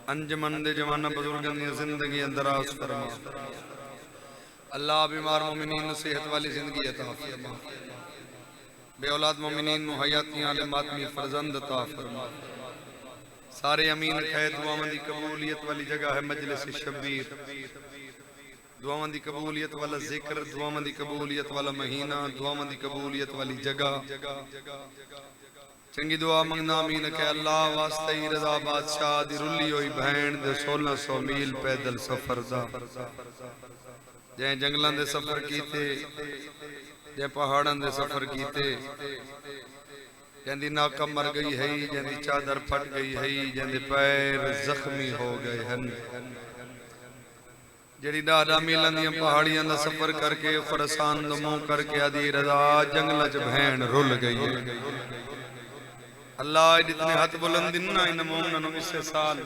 अंजमन दे जवाना बुजुर्गन दी जिंदगी दराज फरमा। अल्लाह बीमार मोमिनीन नूं सेहत वाली जिंदगी अता फरमा। बे औलाद मोमिनीन नूं हयाती आले मातमी फरजंद अता फरमा। सारे अमीन खैर दुआवां दी कबूलियत वाली जगह है मजलिस शबीर। दुआवां दी कबूलियत वाला जिक्र, दुआवां दी कबूलियत वाला महीना, दुआवां दी कबूलियत वाली जगह। चंगी दुआ मंगना अमीन के अल्लाह वास्ते ही रजा बादशाह दी रुली होई भैन दे 1600 मील पैदल सफर दा। जै जंगलां दे सफर कीते, जै पहाड़ां दे सफर कीते, जैंदी नाका मर गई है, जैंदी चादर फट गई है, जैंदे पैर जख्मी हो गए हैं। जेड़ी डाडा मीलां दी पहाड़ियां दा सफर करके खुरासान दा मुंह करके आदि रजा जंगलां च भैन रुल गई है। अल्लाह जितने हाथ बुलंद ना इन मोमनों इस साल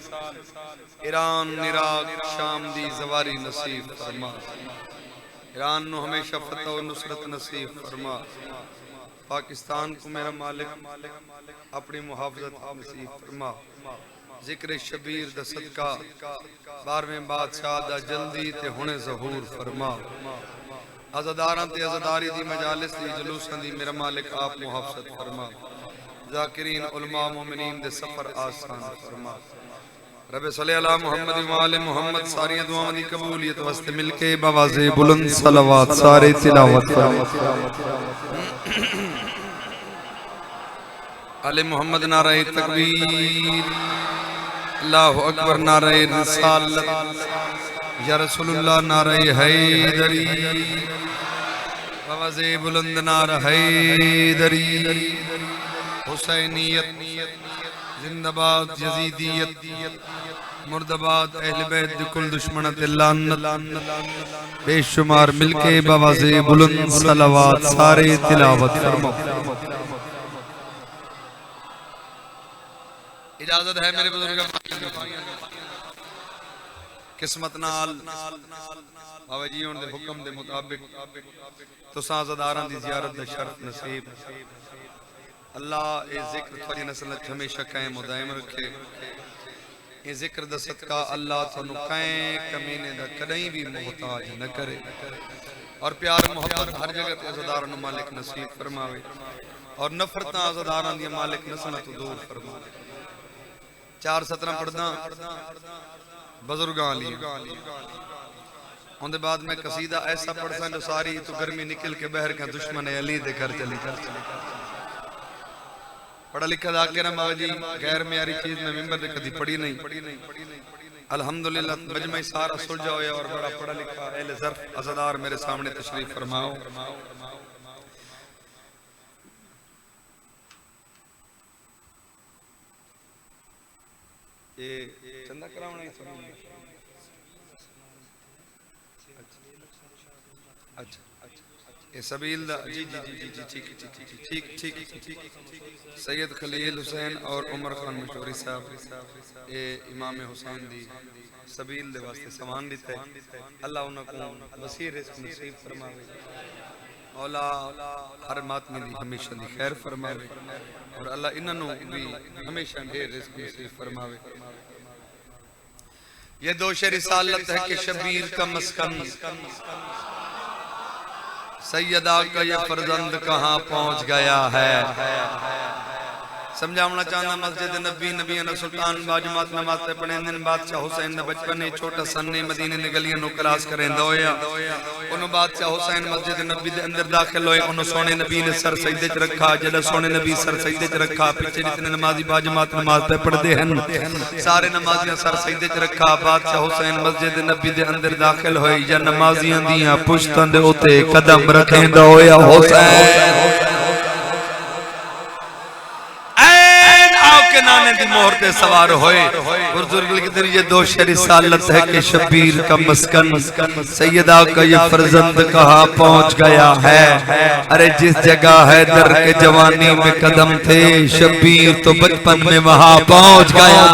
ईरान, इराक, शाम दी जवारी नसीब फरमा। ईरान नु हमेशा फतह और नुसरत नसीब फरमा। पाकिस्तान को मेरा मालिक अपनी मुहाफजत नसीब फरमा। जिक्र शबीर दा सदका 12वें बादशाह दा जल्दी ते हुणे ज़हूर फरमा। अज़ादारां ते अज़ादारी दी मजालिस दी जुलूसां दी मेरा मालिक आप मुहाफजत फरमा। ज़ाकिरीन उलमा मोमिनीन दे सफर आसान फरमा। रब्बे सल्ले अला मुहम्मद व आले मुहम्मद। सारी दुआओं दी कबूलियत वास्ते मिलके बवाज़े बुलंद सलावत सारे तिलावत फरमा। आले मुहम्मद नारे तकबीर, अल्लाहु अकबर नारे रिसालत, या रसूलुल्लाह नारे हैदरी, बवाज़े बुलंद नारे हैदरी। हुसैनियत जिंदाबाद, यजीदियत मुर्दाबाद, अहले बैत दी कुल दुश्मन ते लानत। बेशुमार मिलके बवाज़े बुलंद सलावत सारे तिलावत फरमा। इजाजत है मेरे बुजुर्ग किस्मत नाल बाबा जी उन दे हुक्म दे मुताबिक तुसां अज़ादारां दी ज़ियारत दा शर्फ नसीब। अल्लाह ए जिक्र थोड़ी नस्ल हमेशा कायम और दायम रखे। ए जिक्र दा सदका अल्लाह थानू कायम कमीने दा कदई भी मोहताज न करे और प्यार मोहब्बत हर जगह ते अज़ादारां नू मालिक नसीब फरमावे और नफरतां अज़ादारां दी मालिक नस्लां तो दूर फरमावे। 4 सतरां पढ़दा बुजुर्गां लिए। उनके बाद मैं कसीदा ऐसा पढ़सा जो सारी तो गर्मी निकल के बहर का दुश्मन अली दे घर चली कर। पढ़ा लिखा दाकिरा बाबा जी गैर मेरी चीज में मिंबर से कभी पढ़ी नहीं। अल्हम्दुलिल्लाह मजमा सारा सुलझा होया और बड़ा पढ़ा लिखा अहले ज़र्फ अज़ादार मेरे सामने तशरीफ फरमाओ। ये चंदा करावना ही सब। अच्छा ये सबील दा जी जी जी जी ठीक ठीक ठीक ठीक। सैयद खलील हुसैन और उमर खान मशहूरी साहब ये इमाम हुसैन दी सबील दे वास्ते सामान दिता है। अल्लाह उनको वसीर रिज़्क़ नसीब फरमावे। औला हर मातमी दी हमेशा दी खैर फरमावे और अल्लाह इन्हां भी हमेशा ढेर रिज़्क़ नसीब फरमावे। ये दोष रिसालत है कि शबीर का मस्कन सैयदा का ये फर्जंद कहाँ पहुँच गया है। समझावना चाहना मस्जिद नबी नबी सुल्तान बाजमात नमाज पे पढ़े दिन बादशाह हुसैन ने बचपन ने छोटा सन्ने मदीने ने गलियां नु क्रॉस करेंदा होया उन बादशाह हुसैन मस्जिद नबी दे अंदर दाखिल होए। उन सोने नबी ने सर सजदे च रखा। जब सोने नबी सर सजदे च रखा पीछे जितने नमाजी बाजमात नमाज पे पढ़ते हैं सारे नमाजियां सर सजदे च रखा। बादशाह हुसैन मस्जिद नबी दे अंदर दाखिल होए या नमाजियां दियां पुश्तां दे उत्ते कदम रखेंदा होया हुसैन नाने दी मोहर पे सवार होए। बुजुर्ग लिखते ये दोष रिसालत है कि शबीर का मस्कन सैयदा का ये फर्जंद कहाँ पहुँच गया है। अरे जिस जगह है दर के जवानी में कदम थे शबीर तो बचपन में वहां पहुँच गया।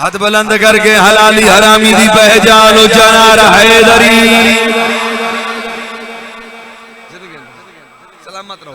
हाथ बुलंद करके हलाली हरामी दी पहचानो जना रहे दरी। सलामत रहो।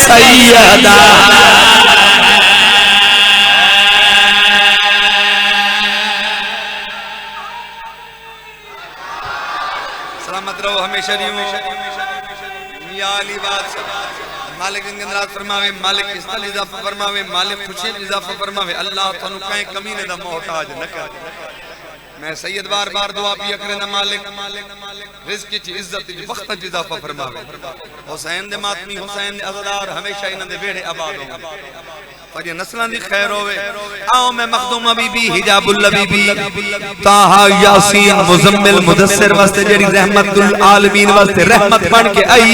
सैयदा। सलामत रहो हमेशा मालिक जिंदगी फरमावे, मालिक इस्ताल इजाफा फरमावे, मालिक खुशी इजाफा फरमावे। अल्लाह थानू कहीं कमीने दा मोहताज न कर। मैं सैयद बार बार दुआ पिया करे ना मालिक रिज़्क़ ची इज्जत ची वक्त ची इजाफा फरमावे। हुसैन दे मातमी हुसैन दे अज़दार हमेशा इन्हां दे वेड़े आबाद होवे पर ये नस्लां दी खैर होवे। आओ मैं मखदूमा बीबी हिजाबुल बीबी ताहा यासीन मुज़म्मिल मुदस्सिर वास्ते जेड़ी रहमतुल आलमीन वास्ते रहमत बन के आई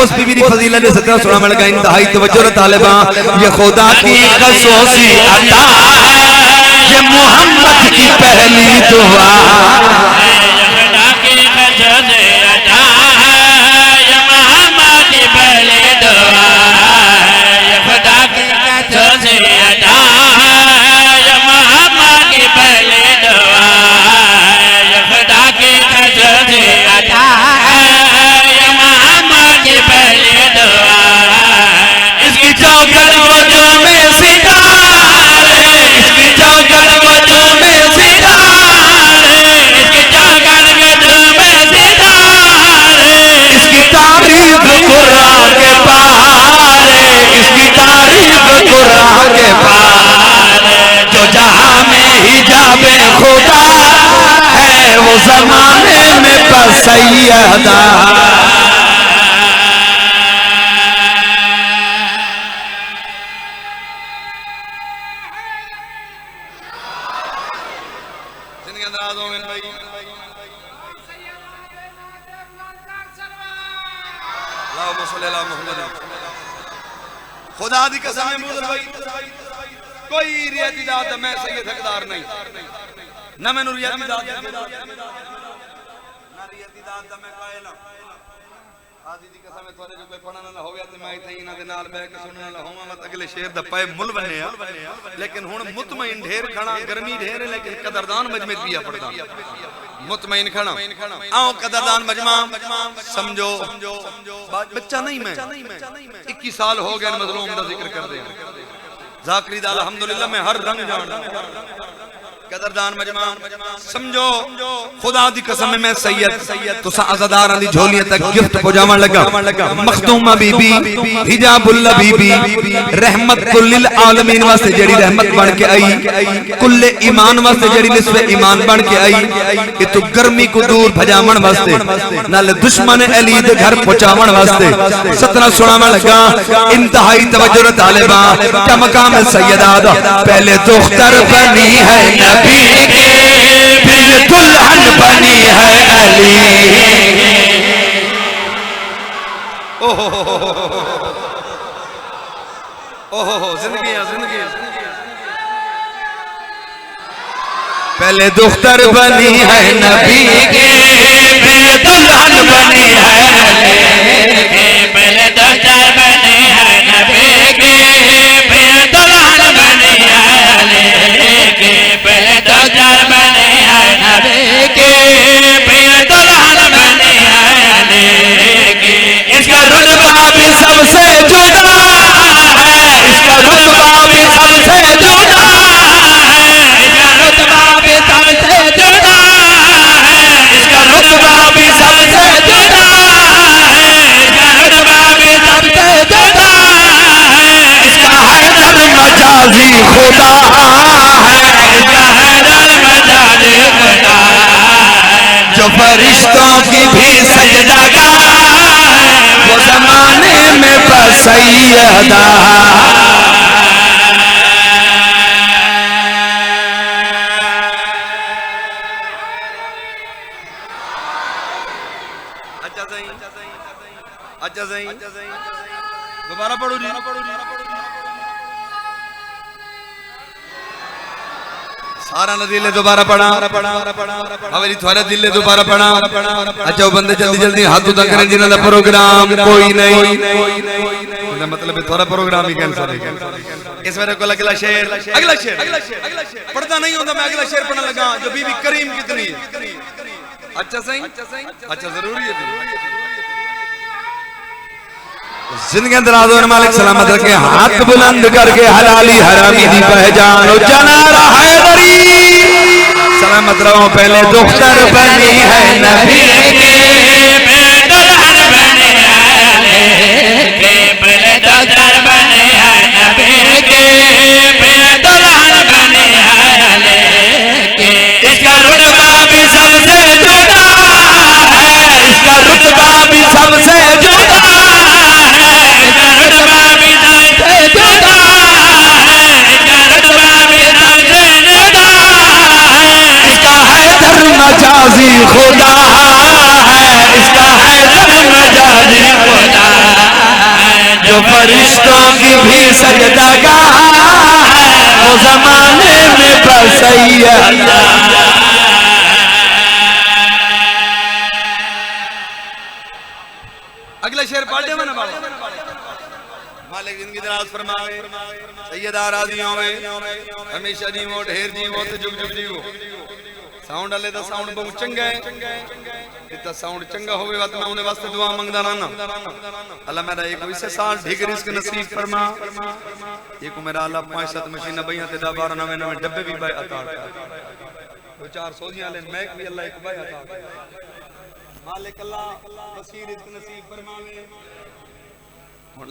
उस बीबी दी फजीलत सदका सुनावन लगा। इंतहाई तवज्जो तालिबा ये खुदा की खसूसी अता ये मोहम्मद की पहली दुआ खुदा की खसूसी अता ये मोहम्मद की पहली दुआ ये खुदा की खसूसी अता ये मोहम्मद की पहली दुआ ये खुदा की खसूसी अता ये मोहम्मद की पहली दुआ। इसकी चौखट वजू में सितारे इसकी चौखट वजू में सितारे इसकी चौखट वजू में सितारे इसकी तारीफ कुरान के पारे इसकी तारीफ कुरान के पारे जो जहां में हिजाबे खुदा है वो जमाने में बस सैयदा। खुदा दी कसम है कोई रियाती दात मैं सैयद हकदार नहीं ना मैनू रियाती दात ना रियाती दात दा मैं कायल आदि दी कसम है थोड़े जो कोई पढ़ना ना होवे ते मैं इथे इना दे नाल बैठ के सुनने वाला होवां मत अगले शेर दा पै मुल बने लेकिन हुन मुतमईन ढेर खड़ा गर्मी ढेर है लेकिन कदरदान मजमे पिया पड़दा मुतमईन खड़ा आओ कदरदान मजमा समझो बच्चा नहीं मैं 21 साल हो गए मजलूम दा जिक्र कर दे जाकरी दा अल्हम्दुलिल्लाह मैं हर रंग जानदा कदरदान मजमा समझो खुदा दी कसम मैं सैयद तुसा अज़ादारां दी झोलियां तक गिफ्ट पहुंचावन लगा। मखदूमा बीबी हिजाबुल बीबी रहमतुल लिल आलमीन वास्ते जेड़ी रहमत बन के आई कुल्ले ईमान वास्ते जेड़ी निस्वे ईमान बन के आई कि तू गर्मी को दूर भजावन वास्ते नाल दुश्मन अली दे घर पहुंचावन वास्ते सतना सुनावन लगा। इंतहाई तवज्जो तालिबा का मकाम सैयदा पहले दुख्तर बनी है नबी के फिर दुल्हन बनी है अली। ओहो जिंदगी पहले दुख्तर बनी है नबी के फिर दुल्हन बनी है अली पहले दुख्तर बनी है नबी के फिर दुल्हन बनी है अली पहले दुख्तर बनी है नबी के फिर दुल्हन बनी है अली। इसका रुतबा भी सबसे जुदा है इसका रुतबा भी सबसे जुदा है इसका रुतबा भी सबसे जुदा है इसका रुतबा भी सबसे जुदा है इसका रुतबा भी सबसे जुदा है इसका हैदर मजाजी खुदा है इसका हैदर मजाजी खुदा जो फरिश्तों की भी सजदागाह है वो जमाने में बस सैयदा। अच्छा सही दोबारा पढ़ो जी सारा नदीले दोबारा पढ़ा हवेली थोड़ा दिले दोबारा पढ़ा। अच्छा बंदे जल्दी जल्दी हाथ उठा करें जिन्हां दा प्रोग्राम कोई नहीं इसका मतलब है थोड़ा प्रोग्राम ही कैंसिल है। इस बार को अगला शेर पढ़ता नहीं होता मैं अगला शेर पढ़ने लगा जो बीबी करीम कितनी है। अच्छा सही अच्छा जरूरी है जिंदगी दराज़ो मालिक सलामत रखे हाथ बुलंद करके हलाली हरामी दी पहचानो जनारा हैदरी सलामत रहो पहले दुख्तर बनी है नबी के दुल्हन बने के पहले दुल्हन बने है नबी के दुल्हन बने के इसका रुतबा भी सबसे जुदा है इसका रुतबा भी सबसे जुदा इसका रुतबा भी सबसे जुदा इसका रुतबा भी सबसे जुदा इसका है धर्म मजाजी खुदा है इसका है धर्म मजाजी खुदा जो फरिश्तों की भी सजदागाह है वो जमाने में बसई है अगला शेर पढ़ दे ना बाबा मालिक जिंदगी दराज फरमावे सैयदा राजियों में हमेशा जीवो ढेर जीवो ते जुग जुग जीवो साउंड वाले दा साउंड बहुत चंगा है इतना साउंड चंगा होवे बात मैं उन्हें वास्ते दुआ मंगदा रहना अल्लाह मेरा एक विशे साल ढिग रिस्क नसीब फरमा एक मेरा अल्लाह 5-7 मशीन बइया ते 12 डब्बे भी बाय अता कर 2-4 सौदियां ले मैक भी अल्लाह एक बाय अता कर मालिक अल्लाह बसीर रिस्क नसीब फरमावे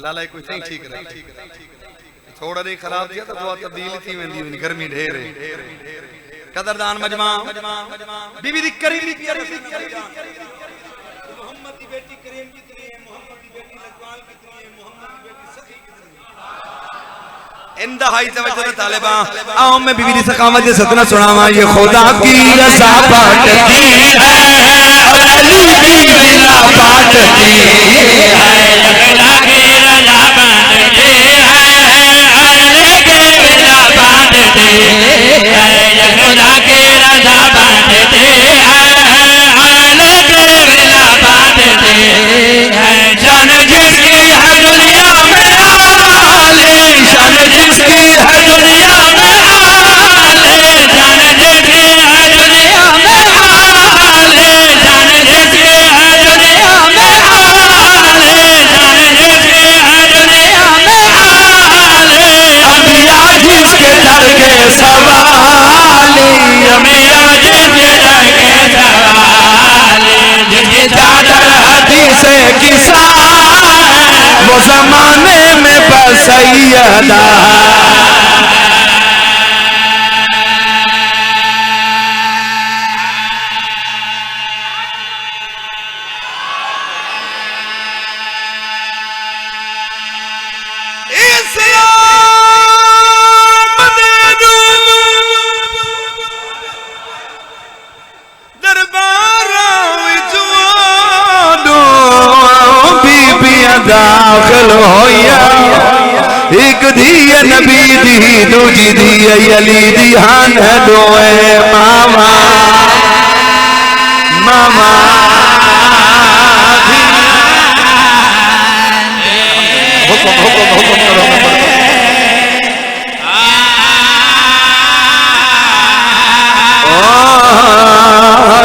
लाला कोई नहीं ठीक रहे थोड़ा नहीं खराब दिया तो दुआ तब्दील थी वेंदी गर्मी ढेर है कदरदान मजमा बीबी दी करीम मोहम्मद की बेटी करीम कितनी है मोहम्मद की बेटी लजवाल कितनी है मोहम्मद की बेटी सखी कितनी है इंतहाई तवज्जो तालिबा आओ मैं बीबी दी सखावत दे सतना सुनावा ये खुदा की रज़ा बाटती है और अली की रज़ा बाटती है खुदा की रज़ा बांटते हैं अल्लाह के रज़ा बांटते हैं खुदा की रज़ा बांटते हैं अल्लाह के रज़ा बांटते हैं जान जिसकी है दुनिया में आले जान जिसकी है दुनिया में आले जान जिसकी है दुनिया में आले जान जिसकी है दुनिया में आले जान जिसकी है दुनिया में आले अम्बिया जिसके दर के सवाली अम्बिया जिसके दर के सवाली जिसकी चादर हदीस किसा वो जमाने में बसैयदा दाखिल होया एक दी नबी दी दूजी दी अली दी हान दोए मामा मामा हुक्म हुक्म हुक्म करो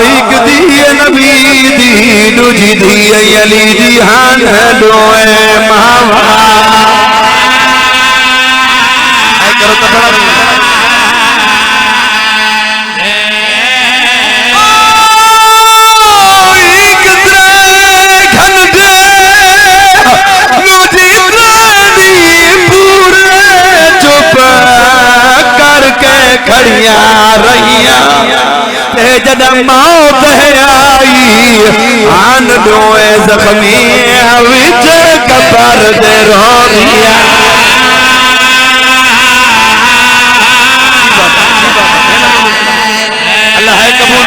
एक दी नबी दी दूजी दी अली दी हान दोए मामा करो तो बड़ा खड़िया रहिया जद मौत है आई आन दोए जख्मी विच कबर दे रोनिया अल्लाह है कबूल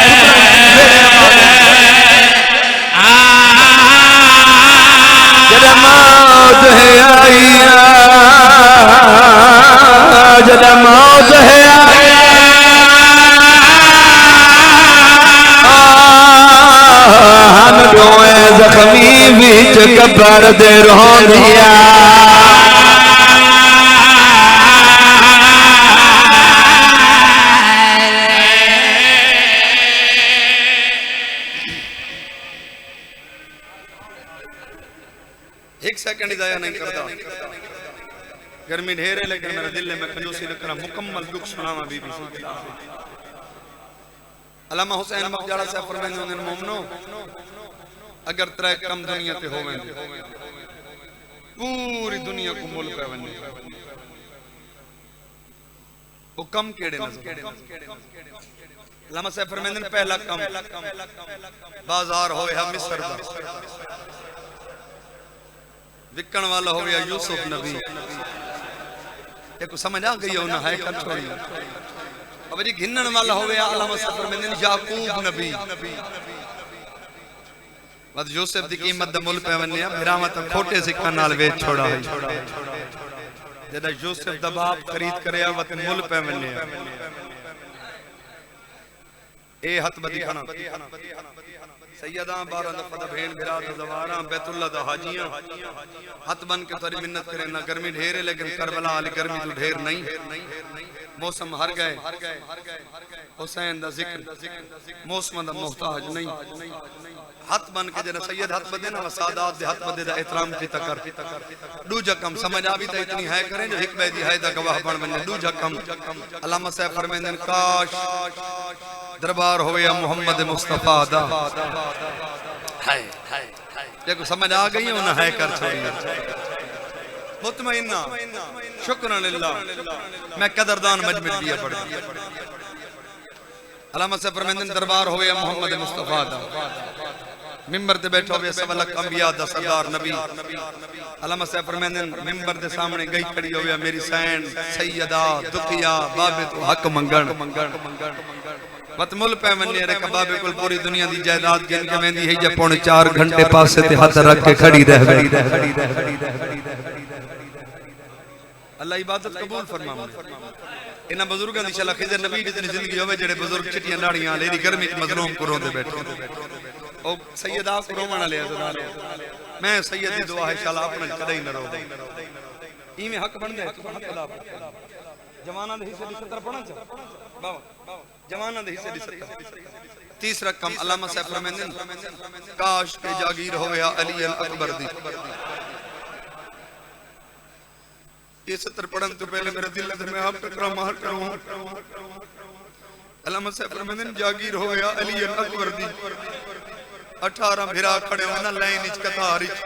जद मौत है आई जद मौत है जख्मी बीच कबर दे रोनिया एक सेकंड सेकंड जाया नहीं करता। गर्मी ढेर है लेकिन मेरे दिल में कंजूसी न करा, मुकम्मल दुख सुनावा बीबी। अल्लामा हुसैन मखजाला साहब फरमाते हैं मोमनो अगर त्रै कम दुनिया ते होवें पूरी दुनिया को मुल्क है वने वो कम केड़े नजर। अल्लामा साहब फरमाते हैं पहला कम बाजार होवे है मिस्र दा, विकण वाला हो गया यूसुफ नबी। एक समझ आ गई होना है कर छोड़ी। अब जी घिन्नन वाला हो गया अल्लामा साहब फरमाते हैं याकूब नबी। बद यूसुफ दी कीमत दा मुल पे वन्ने बिरामा तो खोटे सिक्का नाल वेच छोड़ा है। जदा यूसुफ दा बाप खरीद करया वत मुल पे वन्ने ए हथ बदी खाना सैयदा 12 दफा दा भेण भिरा दा जवारा बैतुल्लाह दा हाजियां हाथ बन के तोरी मिन्नत करे ना। गर्मी ढेर है लेकिन करबला वाली गर्मी तो ढेर नहीं। मौसम हर गए हुसैन दा जिक्र मौसम दा मोहताज नहीं। हाथ बन के जना सैयद हाथ बदे ना सादात दे हाथ बदे दा एहतराम की तकर दूजा कम समझ आ भी तो इतनी है करें जो हिक बैदी है दा गवाह बन बने। दूजा कम अल्लामा साहब फरमाते काश दरबार हो या मोहम्मद मुस्तफा दा हाय देखो समझ आ गई हो ना है कर छोड़ी मुतमइन्ना शुक्रान लिल्लाह। मैं कदरदान मजमिल दिया पढ़ अल्लामा साहब फरमाते दरबार हो या मोहम्मद मुस्तफा दा मिंबर ते बैठो वे सब लख अंबिया दा सरदार नबी। अल्लामा साहब फरमाते मिंबर दे सामने गई खड़ी हो मेरी सैन सैयदा दुखिया बाबे तो हक मंगण मतमुल पे वन्ने रे बाबे कोल पूरी दुनिया दी जायदाद गिन के वेंदी है जे पौने 4 घंटे पासे ते हाथ रख के खड़ी रहवे। अल्लाह इबादत कबूल फरमावे। इना बुजुर्गां दी इंशाअल्लाह खिजर नबी जितनी जिंदगी होवे जेड़े बुजुर्ग चिट्टियां लाड़ियां लेरी गर्मी च मजलूम को रोंदे बैठे ओ सैयदा को रोवण ले अज़रा मैं सैयद दी दुआ है इंशाअल्लाह अपना कदे ही न रो इमे हक बनदे हक अदा जवाना दे हिस्से दी 70 पढ़न च बाबा जवाना दे हिस्से दी 70। तीसरा कम अल्लामा साहब फरमाते काश के जागीर होया अली अल अकबर दी। ये 70 पढ़न तो पहले मेरे दिल में मैं आप टकरा मार करूं। अल्लामा साहब फरमाते जागीर होया अली अल अकबर दी 18 भिरा खड़े होना लाइन इच कतार इच।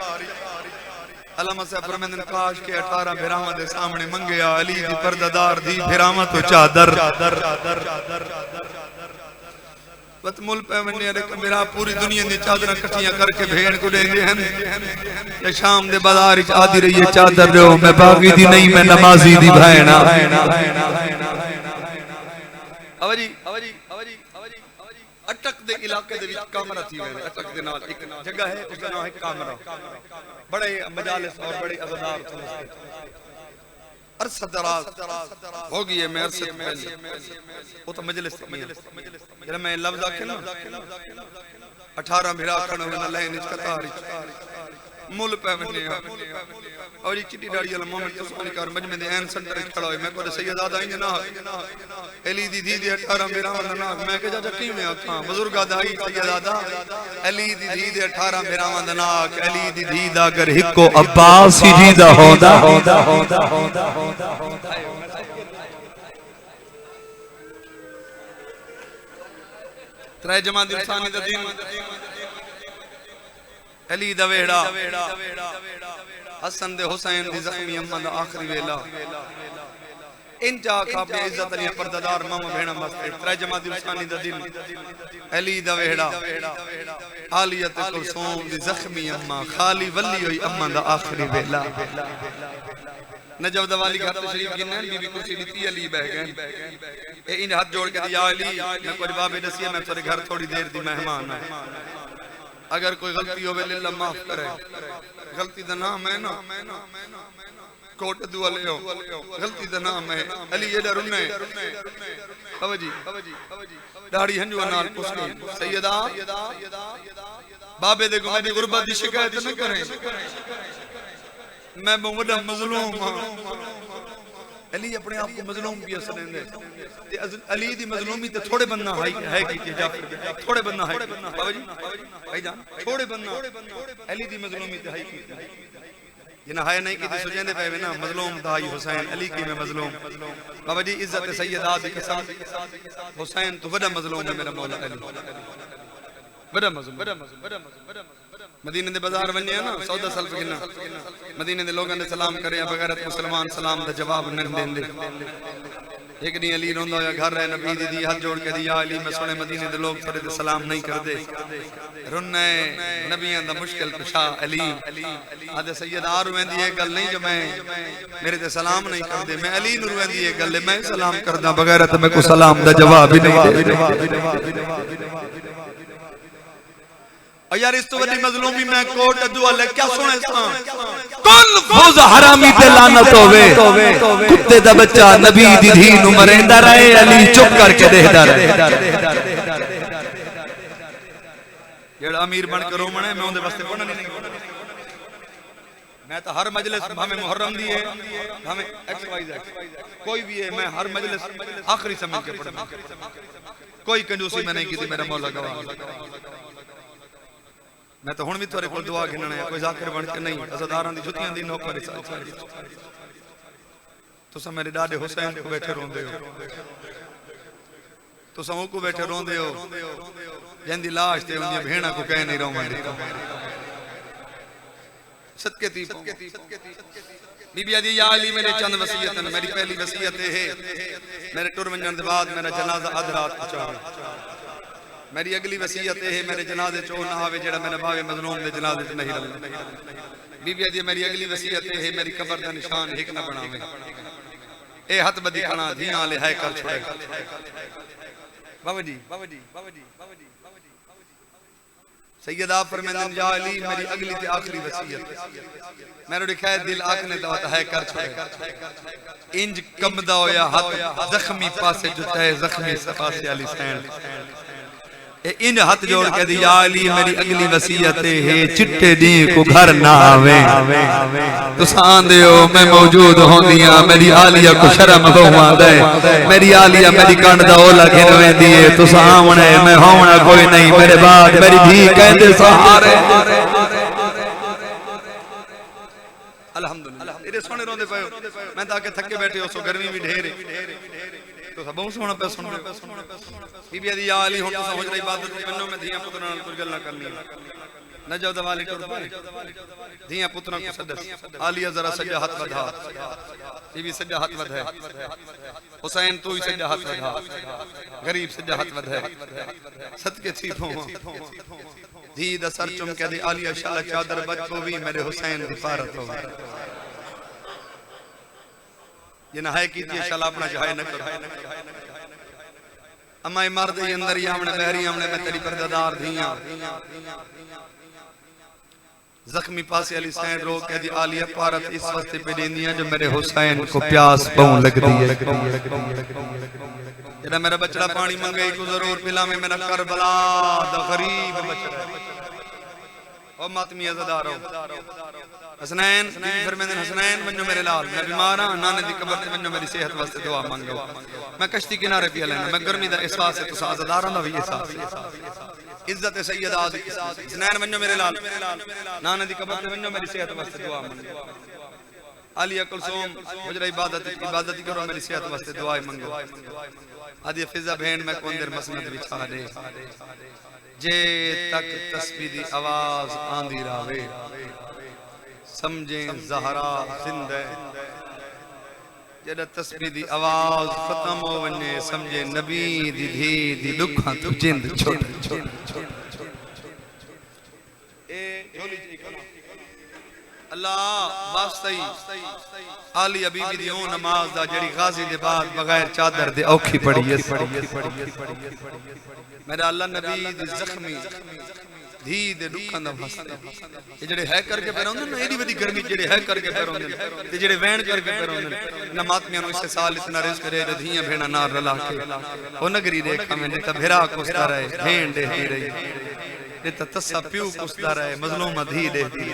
अल्लामा साहब फरमाते काश के 18 भिरावां दे सामने मंगया अली दी पर्दादार दी भिरावां तो चादर बतमुल पे वन्ने रे मेरा पूरी दुनिया दी चादर इकट्ठियां करके भेड़ को देंदे हैं या शाम दे बाजार इच आदी रही है चादर दो मैं बागी दी नहीं मैं नमाजी दी भैणा। अवजी अटक दे इलाके दे विच कामरा थी वे अटक दे नाल एक जगह है उसका नाम है कामरा। बड़े मजालिस और बड़े अज़दार थे अरसा दराज हो गई है मैं अरसे पहले वो तो मजलिस जरा मैं लफ्ज आखे ना 18 भिरा खड़े होना लाइन इच कतार मुल पे वन्ने और ये चिट्टी दाढ़ी वाला मोमेंट तो सुनी कर मजमे दे एन सेंटर खड़ा है मैं को सैयदा आई ना अली दी दी 18 भिरा ना मैं के जा की में आखा बुजुर्ग दाई सैयदा अली दी दी 18 भिरा ना अली दी दी दा अगर हिको अब्बास जी दा होंदा त्रै जमात इंसानी दा दिन अली दा वेड़ा हसन दे हुसैन दी जख्मी अम्मा दा आखिरी वेला इंजा का अपनी इज्जत अली पर्दादार मामा भेणा मस्ते त्रै जमात इंसानी दा दिन अली दा वेड़ा आलियत कुलसूम दी जख्मी अम्मा खाली वली हुई अम्मा दा आखिरी वेला। नजब दवाली घर तशरीफ गिनन बीबी कुर्सी लीती अली बह गए ए इन हाथ जोड़ के या अली मैं कुछ बाबे दसिया मैं तेरे घर थोड़ी देर दी मेहमान है अगर कोई गलती होवे लिल्लाह माफ करे गलती दा नाम है ना कोट दुआ ले गलती दा नाम है अली ये डरने अवजी दाढ़ी हंजू नाल पुछनी सैयदा बाबे दे गुमे दी गुरबत दी शिकायत न करें मैं बड़ा मजलूम हां। अली अपने आप को मजलूम भी समझदे ते अली दी मजलूमी ते थोड़े बंदा है की जाफर थोड़े बंदा है बाबा जी भाई जान थोड़े बंदा अली दी मजलूमी ते है की जिन्हें हाय नहीं की सुझेंदे पे ना मजलूम दाई हुसैन अली की में मजलूम बाबा जी इज्जत सैयदा दी कसम हुसैन तो बड़ा मजलूम है मेरा मौला अली बड़ा मजलूम मदीने दे बाजार वन्ने ना सौदा सल्फ किना मदीने दे लोगों ने सलाम करे बगैरत मुसलमान सलाम दा जवाब नहीं देंदे एक दिन अली रोंदा होया घर है नबी दी हाथ जोड़ के दी या अली मैं सुने मदीने दे लोग तेरे ते सलाम नहीं करदे रुन्ने नबियां दा मुश्किल कुशा अली आदे सैयद आ रुवेंदी है गल नहीं जो मैं मेरे ते सलाम नहीं करदे मैं अली नु रुवेंदी है गल मैं सलाम करदा बगैरत मैं को सलाम दा जवाब ही नहीं दे यार इस तो बड़ी मजलूमी मैं कोट दुआ ले क्या सुने सा कौन फौज हरामी ते लानत होवे कुत्ते दा बच्चा नबी दी धी नु मरेंदा रहे अली चुप करके देखदा रहे जेड़ा अमीर बन के रोमणे मैं उनदे वास्ते पढ़ना नहीं मैं तो हर मजलिस हमें मुहर्रम दी है हमें एक्स वाई जेड कोई भी है मैं हर मजलिस आखिरी समझ के पढ़ना कोई कंजूसी मैं नहीं की मेरा मौला गवाह मैं तो हुण भी थोड़े को दुआ गिनना है कोई जाकिर बन के नहीं अज़दारां दी जुतियां दी नौकरी तुसा मेरे डाडे हुसैन को बैठे रोंदे हो तुसा को बैठे रोंदे हो जंदी लाश ते उंदी भेणा को कह नहीं रोवंदे सदके ती बीबी आदि या अली मेरे चंद वसीयतन मेरी पहली वसीयत है मेरे टुर वंजन दे बाद मेरा जनाजा अध रात पहुंचावे मेरी अगली वसीयत है मेरे जनाजे चो ना आवे जेड़ा मेरा भावे मजलूम दे जनाजे च नहीं रहे बीबी दी मेरी अगली वसीयत है मेरी कब्र दा निशान एक ना बनावे ए हथ बदी कणा धियां ले है कर छोड़े बाबा जी सैयदा फरमांदन या अली मेरी अगली ते आखिरी वसीयत मेरे लिखा है दिल आखने दा है कर छोड़े इंज कमदा होया हाथ जख्मी पासे जुता है जख्मी पासे अली सैन इन हाथ जोड़ के दी या अली मेरी अगली वसीयत है चिट्टे दी को घर ना आवे तुसां दियो मैं मौजूद होंदियां मेरी आलिया को शर्म होवा दे मेरी आलिया मेरी कंड दा ओला घिन वेंदी है तुसां आवणे मैं होवना कोई नहीं मेरे बाद मेरी धी कहंदे सहारे अल्हम्दुलिल्लाह इरे सोने रोंदे पयो मैं ताके थके बैठे हो सो गर्मी भी ढेर तो सब बहुत सोना पे सुन बीबी दी या अली हुन तो समझ रही इबादत दी बन्नो में धिया पुत्र नाल कुछ गल ना करनी न जाओ दवाली टुर पे धिया पुत्र को सदस आलिया जरा सजा हाथ बढ़ा बीबी सजा हाथ बढ़ा हुसैन तू ही सजा हाथ बढ़ा गरीब सजा हाथ बढ़ा सदके थी फो धी दा सर चुम के दी आलिया शाला चादर बच को भी मेरे हुसैन दी फारत हो जिन है की शाला अपना जहाय न करो अम्मा मर्द अंदर ही हमने बहरी हमने मैं तेरी पर्दादार धियां जख्मी पासे अली सैन रो के दी आलिया पारत इस वास्ते पे देंदियां जो मेरे हुसैन को प्यास बहु लगदी है जेड़ा मेरा बचड़ा पानी मंगे को जरूर पिलावे मेरा करबला दा गरीब बचड़ा ओ मातमी अज़दारो हसनैन फरमांदे हसनैन वन्नो मेरे लाल मैं बीमार हां नाने दी कब्र ते वन्नो मेरी सेहत वास्ते दुआ मांगो मैं कश्ती किनारे पे लेना मैं गर्मी दा एहसास है तुसा अज़दारां दा भी एहसास इज्जत सैयदा हसनैन वन्नो मेरे लाल नाने दी कब्र ते वन्नो मेरी सेहत वास्ते दुआ मांगो आलिया कुलसूम मुजरा इबादत करो मेरी सेहत वास्ते दुआ मांगो आदि फिजा बहन मैं को अंदर मसनद बिछा दे जे तक तस्बीह दी आवाज आंदी रावे समझे ज़हरा जिंदा जड़ा तस्बीह दी आवाज खत्म हो वने समझे नबी दी धी दी दुखां तो जिंद छोड़ ए झोली जी अल्लाह वास्ते आली बीबी दी ओ नमाज दा जड़ी गाजी दे बाद बगैर चादर दे औखी पड़ी है मेरा अल्लाह नबी दी जख्मी धी दे दुखां दा वास्ते ये जेड़े है करके पैरोंदे ना एडी बड़ी गर्मी जेड़े है करके पैरोंदे ते जेड़े वैन करके पैरोंदे ना मातमियां नु इस साल इतना रिस्क दे धियां भेणा नार रला के ओ नगरी देखा में ते भेरा कुसदा रहे भेण देती रही ते तस्सा प्यू कुसदा रहे मजलूम धी देती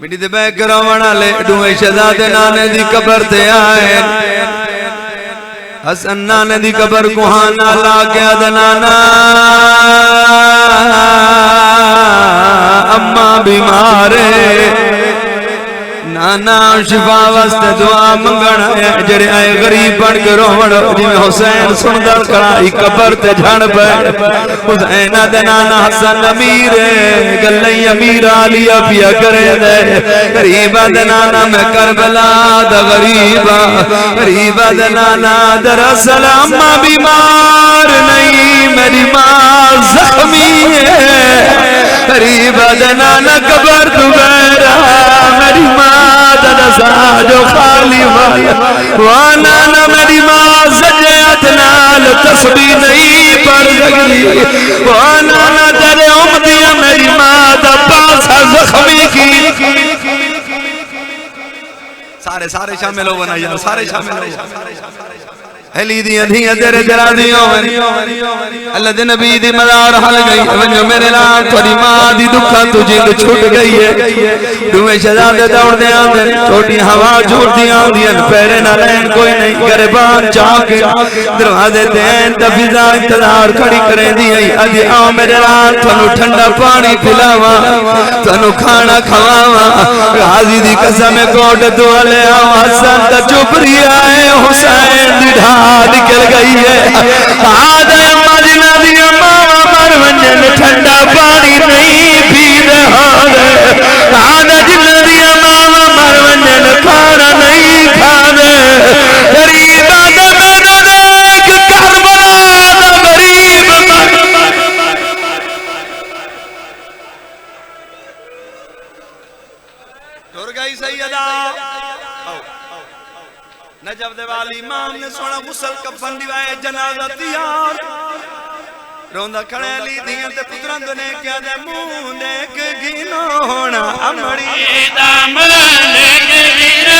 मिडी दे बैग करावण वाले डूए शहजादे नाने दी कब्र ते आए हसन नाने दी कब्र को हाना ला के नाना अम्मा बीमार नाना शिफा वास्ते दुआ मंगण जड़े आए गरीब बन के रोवण जिवें हुसैन सुंदर कराई कबर ते झण पे हुसैन दे नाना हसन अमीर गल्ले अमीर आलिया पिया करे दे गरीब दे नाना मैं करबला दा गरीबा गरीब दे नाना दरअसल अम्मा बीमार नहीं मेरी मां जख्मी है गरीब दे नाना कबर तू गैरा मेरी मां दसा जो खाली वाना ना मेरी मां सजत नाल तस्बीह नहीं पढ़ सकती वाना ना तेरे उम्मतियां मेरी मां दा पासा जख्मी की सारे सारे शामिल हो ना यार सारे शामिल हो अली दी अधियां तेरे जरा दी होवन अल्लाह दे नबी दी मज़ार हल गई वंजो मेरे नाल थोड़ी मां दी दुखा तू जिंद छुट गई है दुए शहजादे दौड़दे आंदे छोटी हवा झूरदी आंदियां पैरे ना लैन कोई नहीं गरबान जाके दरवाजे ते ता फिजा इंतजार खड़ी करेंदी है अजी आओ मेरे नाल थानू ठंडा पानी पिलावा थानू खाना खवावा गाजी दी कसम कोट तू ले आओ हसन ता चुप रिया है हुसैन दी निकल गई है आज मजना दिया मावा मर वंजन ठंडा पानी नहीं पी रहा आज जिन्ना दिया मावा मर वंजन खाना नहीं खाने गरीब मैनू देख करबला दा गरीब टुर गई सैयदा नजब दे वाली इमाम ने सोना गुसल कफन दिवाए जनाजा तैयार रोंदा खड़े ली दियां ते पुत्रां ने क्या दे मुंह देख गिनो होना अमड़ी दामन देख गिनो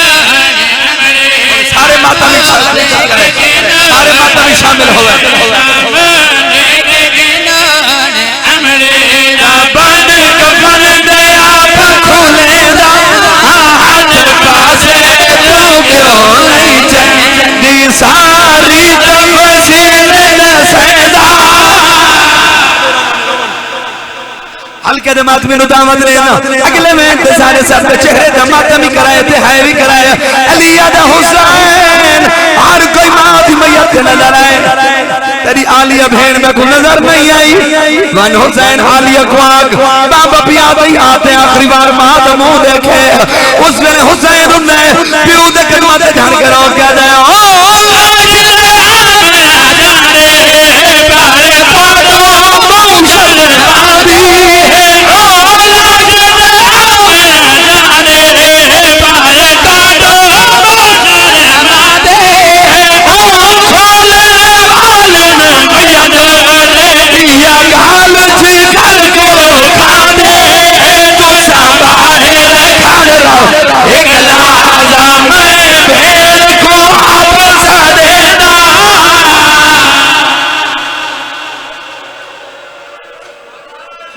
अमड़ी सारे माता भी शामिल करे सारे माता भी शामिल होवे दामन देख गिनो अमड़ी दा बंद कफन दे आप खोले दा हाथ पासे जो क्यों दी सारी तफसील सैदा हल्के दे मातमी नु दावत लेना अगले में ते सारे सब चेहरे दा मातमी कराए ते है भी कराए अलिया दा हुसैन हर कोई मां दी मैयत नजर आए तेरी आलिया बहन में को नजर नहीं आई वन हुसैन आलिया को आग बाबा पिया दी आते आखिरी बार मां दा मुंह देखे उस वेले हुसैन ने प्यो दे कदमां ते झड़ के रो के दे ओ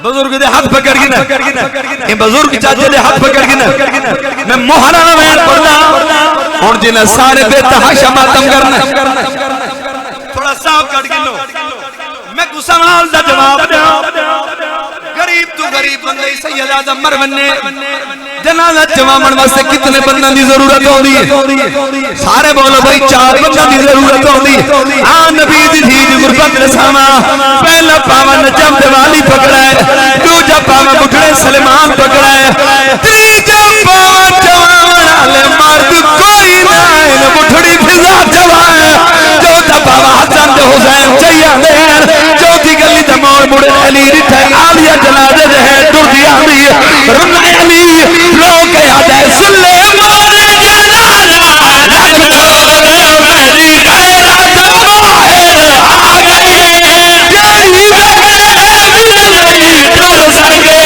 बुजुर्ग दे हाथ पकड़ के ना ये बुजुर्ग चाचे दे हाथ पकड़ के ना मैं मोहरा वैन पढ़दा हुन जिने सारे बेतहाशा मातम करना थोड़ा साफ कट के लो मैं को सवाल दा जवाब दे गरीब तू गरीब बंदे सैयद आजम मर वन्ने जनाजा चवामण वास्ते कितने बंदों की जरूरत होती है सारे बोलो भाई 4 बंदों की जरूरत होती है आ नबी दी धीज गुरबत रसावा पहला पावन नजम दिवाली पकड़ा है दूजा पावन बुढ़े सलेमान पकड़ा है तीजा पावन चवामण वाले मर्द कोई ना इन बुढ़ड़ी फिजा चवाए चौथा पावन हसन ते हुसैन चाहिए चौथी गली ते मोड़ मुड़े अली रिठे आलिया जनाजे दे है दुर्दी आंदी रुना अली लोग याद है सुलेमान जनाजा रख दो मेरी गैरत बाहर आ गई प्यारी मेरी डर सके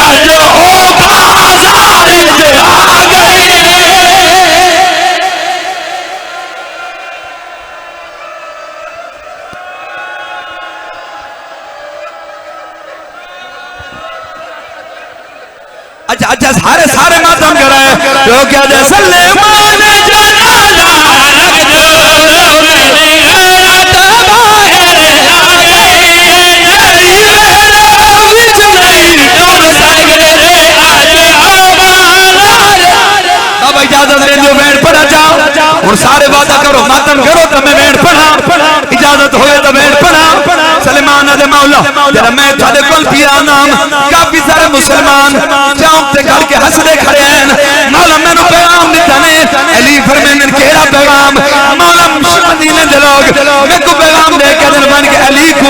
आज ओ बाजार से आ गई अच्छा अच्छा सारे सारे मातम कराए तो क्या दे सलेमान जनाजा रख दो मेरी गैरत बाहर आ गई तेरी विच नहीं डर सके आज ओ बाजार वादा करो मातम करो तो मैं बैठ पढ़ा इजाजत होए तो बैठ पढ़ा सलमान दे मौला जरा मैं थारे कोल पिया नाम काफी सारे मुसलमान चौक ते खड़ के हंसदे खड़े हैं मौला मैनू पैगाम दिता ने अली फरमाने केड़ा पैगाम मौला मदीने दे लोग मैं को पैगाम दे के दिन बन के अली को